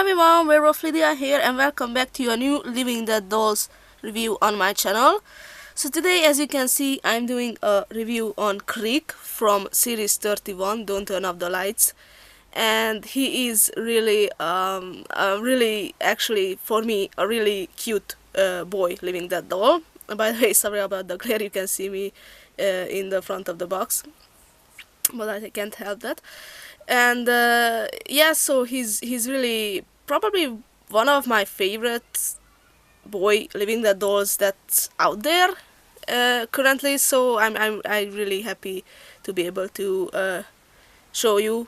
everyone, WerewolfLydia here and welcome back to a new Living Dead Dolls review on my channel. So today, as you can see, I'm doing a review on Kreek from series 31, Don't Turn Off the Lights. And he is really, actually, for me, a really cute boy Living Dead doll. By the way, sorry about the glare, you can see me in the front of the box, but I can't help that. And yeah, so he's really probably one of my favorite boy Living Dead dolls that's out there currently. So I'm really happy to be able to show you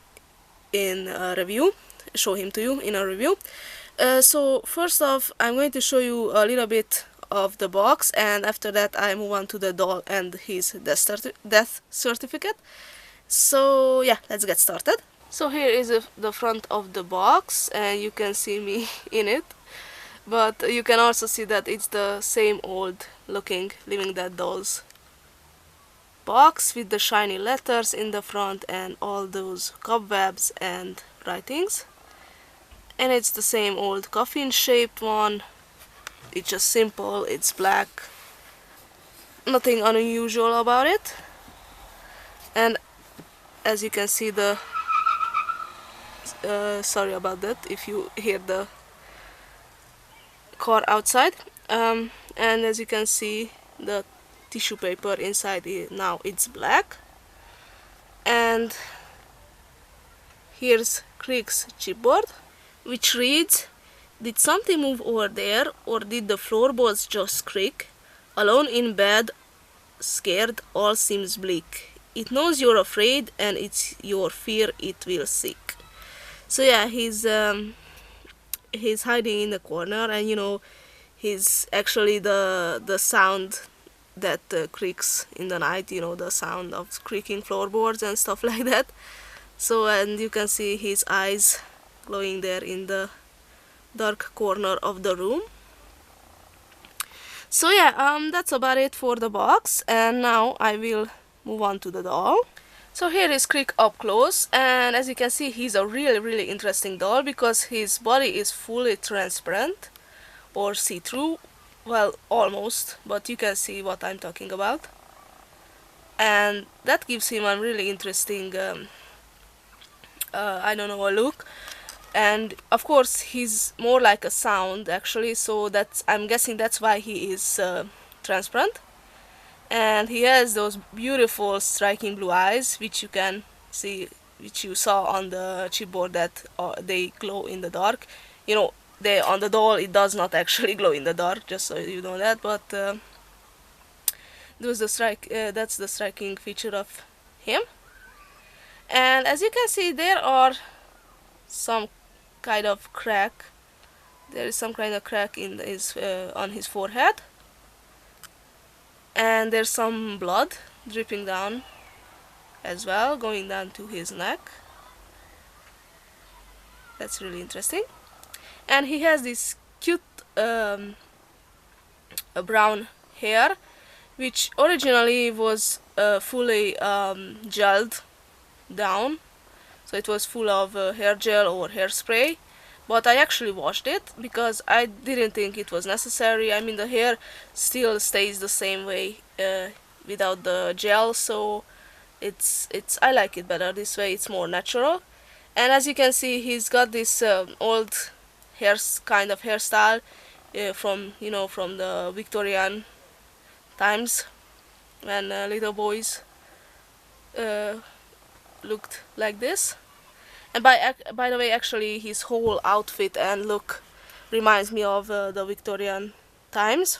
in a review, show him to you in a review. So first off, I'm going to show you a little bit of the box, and after that I move on to the doll and his death certificate. So yeah, let's get started. So here is the front of the box, and you can see me in it, but you can also see that it's the same old looking Living Dead dolls box with the shiny letters in the front and all those cobwebs and writings. And it's the same old coffin shaped one. It's just simple, it's black, nothing unusual about it. And as you can see, the sorry about that if you hear the car outside, and as you can see, the tissue paper inside now it's black. And here's Kreek's chipboard, which reads, "Did something move over there, or did the floorboards just creak? Alone in bed, scared, all seems bleak. It knows you're afraid, and it's your fear it will seek." So yeah, he's hiding in the corner, and you know, he's actually the sound that creaks in the night. You know, the sound of creaking floorboards and stuff like that. So, and you can see his eyes glowing there in the dark corner of the room. So yeah, that's about it for the box, and now I will move on to the doll. So here is Kreek up close, and as you can see, he's a really interesting doll because his body is fully transparent or see-through. Well, almost, but you can see what I'm talking about, and that gives him a really interesting I don't know, a look. And of course he's more like a sound actually, so I'm guessing that's why he is transparent. And he has those beautiful striking blue eyes, which you can see, which you saw on the chipboard, that they glow in the dark. You know, on the doll it does not actually glow in the dark, just so you know that, but that's the striking feature of him. And as you can see, there are some kind of crack. There is some kind of crack in on his forehead. And there's some blood dripping down as well, going down to his neck. That's really interesting. And he has this cute brown hair, which originally was fully gelled down. So it was full of hair gel or hairspray. But I actually washed it because I didn't think it was necessary. I mean, the hair still stays the same way without the gel, so I like it better this way. It's more natural. And as you can see, he's got this old kind of hairstyle from the Victorian times, when little boys looked like this. And by the way, actually, his whole outfit and look reminds me of the Victorian times,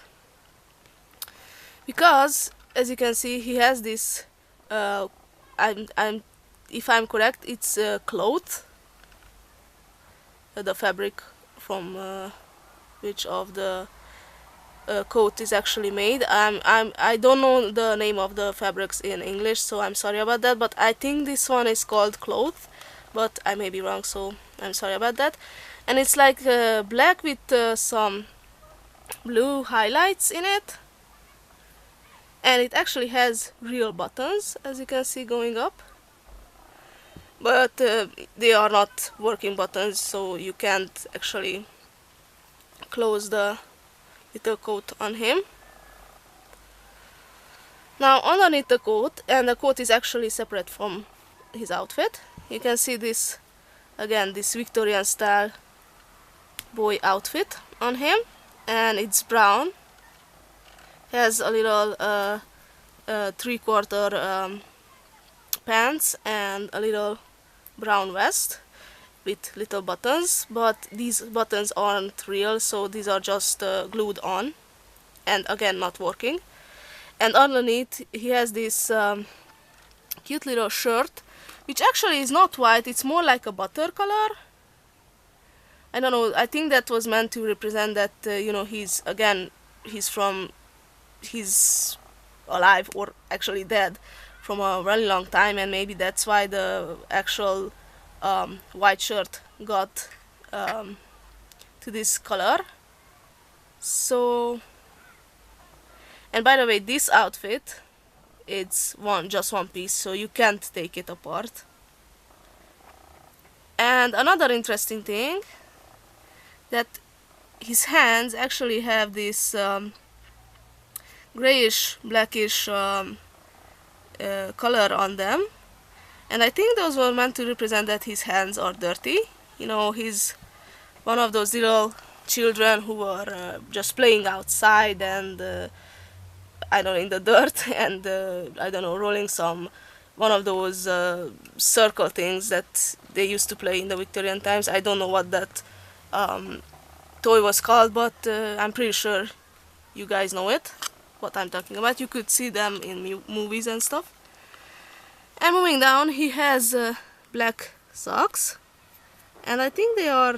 because as you can see, he has this if I'm correct, it's cloth, the fabric from which of the coat is actually made. I don't know the name of the fabrics in English, so I'm sorry about that, but I think this one is called cloth, but I may be wrong, so I'm sorry about that. And it's like black with some blue highlights in it, and it actually has real buttons, as you can see, going up. but they are not working buttons, so you can't actually close the little coat on him. Now underneath the coat, and the coat is actually separate from his outfit, you can see this, again, this Victorian style boy outfit on him, and it's brown. Has a little 3/4 pants and a little brown vest with little buttons, but these buttons aren't real, so these are just glued on, and again not working. And underneath he has this cute little shirt, which actually is not white, it's more like a butter color. I don't know, I think that was meant to represent that you know, he's alive, or actually dead, from a really long time, and maybe that's why the actual white shirt got to this color. So, and by the way, this outfit, it's just one piece, so you can't take it apart. And another interesting thing, that his hands actually have this grayish, blackish color on them, and I think those were meant to represent that his hands are dirty. You know, he's one of those little children who were just playing outside, and I don't know, in the dirt, and I don't know, rolling one of those circle things that they used to play in the Victorian times. I don't know what that toy was called, but I'm pretty sure you guys know it, what I'm talking about. You could see them in movies and stuff. And moving down, he has black socks, and I think they are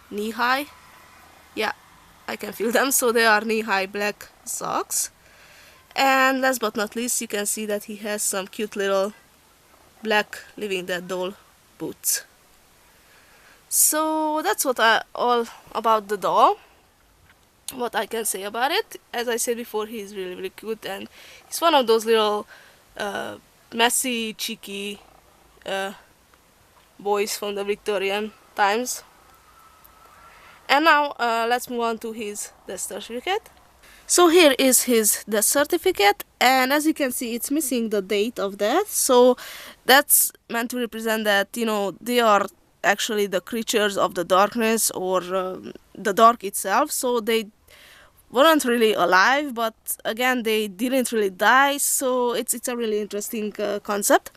knee-high. Yeah, I can feel them, so they are knee-high black socks. And last but not least, you can see that he has some cute little black Living Dead doll boots. So that's all about the doll, what I can say about it. As I said before, he's really, really cute, and he's one of those little messy, cheeky boys from the Victorian times. And now let's move on to his death certificate. So here is his death certificate, and as you can see, it's missing the date of death, so that's meant to represent that, you know, they are actually the creatures of the darkness, or the dark itself, so they weren't really alive, but again, they didn't really die, so it's a really interesting concept.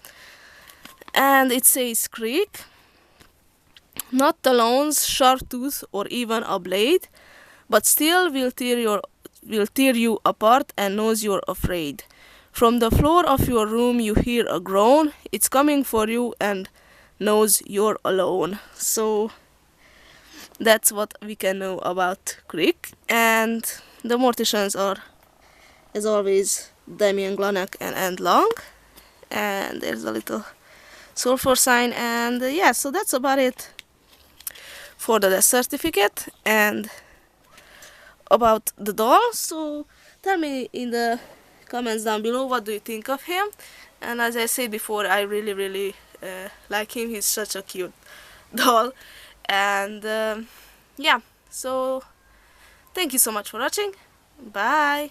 And it says Kreek, not talons, sharp tooth, or even a blade, but still will tear you apart and knows you're afraid. From the floor of your room you hear a groan, it's coming for you and knows you're alone. So that's what we can know about Kreek. And the morticians are, as always, Damien Glanek and Anne Long. And there's a little sulfur sign, and yeah, so that's about it for the death certificate and about the doll. So tell me in the comments down below, what do you think of him? And as I said before, I really like him. He's such a cute doll. And yeah, so thank you so much for watching. Bye.